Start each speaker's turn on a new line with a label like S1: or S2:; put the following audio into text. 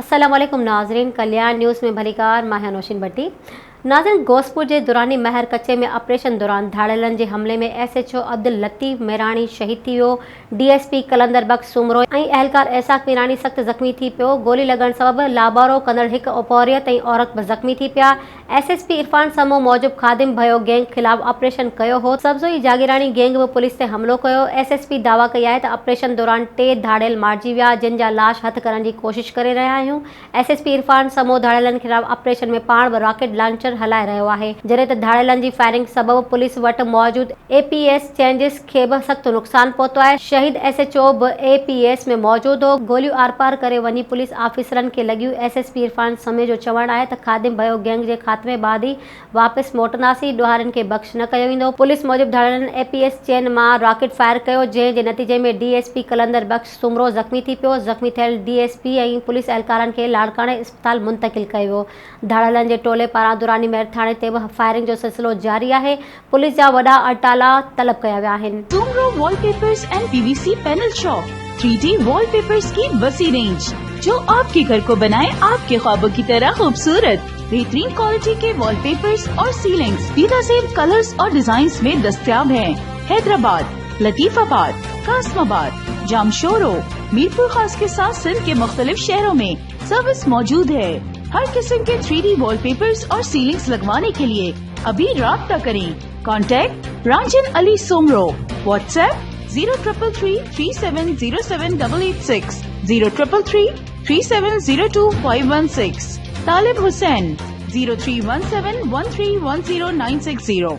S1: अस्सलाम वालेकुम नाज़रीन, कल्याण न्यूज़ में भलीकार मां नौशीन भट्टी। नाज़रीन, गोसपुर के दुरानी महर कच्चे में ऑपरेशन दौरान धाड़ेलन के हमले में SHO अब्दुल लतीफ़ मेरानी शहीद थी वियो। DSP कलंदर बख्श सुमरो और एहलकार एसाक मीरानी सख्त ज़ख्मी थी पियो। गोली लगन सबब लाबारो कंदड़ एक ओपोरियत और औरत ज़ख्मी थी पिया। SSP इरफान समो मौजूब खादिम भयो गैंग खिलाफ ऑपरेशन कयो हो। सब्ज़ोई जागीरानी गैंग भी पुलिस से हमलो कयो। SSP दावा कई है ऑपरेशन दौरान 3 धाड़ेल मारिजी विया, जिन जा लाश हथ करण की कोशिश करे रहा आहियूं। SSP इरफान समो धाड़ेलन खिलाफ ऑपरेशन में पाण भी रॉकेट लॉन्चर हलाए रहियो आहे, जॾहिं त धाड़ेलन जी फायरिंग सबब पुलिस वटि मौजूद APS चेंजिस खे भी सख्त नुक़सान पहुतो आहे। शहीद SHO भी APS में मौजूद हो। गोलियूं आर पार करे वनी पुलिस ऑफिसरन के लगियूं। SSP इरफान समय जो चवण है त खादिम भयो गैंग के खात्मे बाद ही वापस मोटंदासीं, ॾोहारिन के बख्श न कयो वेंदो। पुलिस मौजूद धाड़ेलन APS चेन मां रॉकेट फायर कयो, जंहिं जे नतीजे में DSP कलंदर बख्श सुमरो ज़ख्मी थी पियो। ज़ख्मी थियल DSP ऐं पुलिस एहलकारन के लाड़काणे अस्पताल मुंतकिल कयो वियो। धाड़ेलन जे टोले पारां दुरानी महर थाणे ते भी फायरिंग जो सिलसिलो जारी है। पुलिस जा वडा अटाला तलब कया विया आहिनि।
S2: Soomro wallpapers and PVC panel shop 3D wallpapers की वसी रेंज, जो आपके घर को बनाए आपके ख्वाबों की तरह खूबसूरत। बेहतरीन क्वालिटी के वॉलपेपर्स और सीलिंग्स बेहतरीन कलर्स और डिजाइन्स में दस्तयाब हैं। हैदराबाद, लतीफाबाद, कासमाबाद, जामशोरो, मीरपुर खास के साथ सिंध के मुख्तलिफ शहरों में सर्विस मौजूद है। हर किस्म के 3D वॉलपेपर्स और सीलिंग्स लगवाने के लिए अभी राब्ता करें। कॉन्टैक्ट रांजन अली सोमरो। व्हाट्सएप 0333370786, 03333702 516। तालिब हुसैन 031713109660।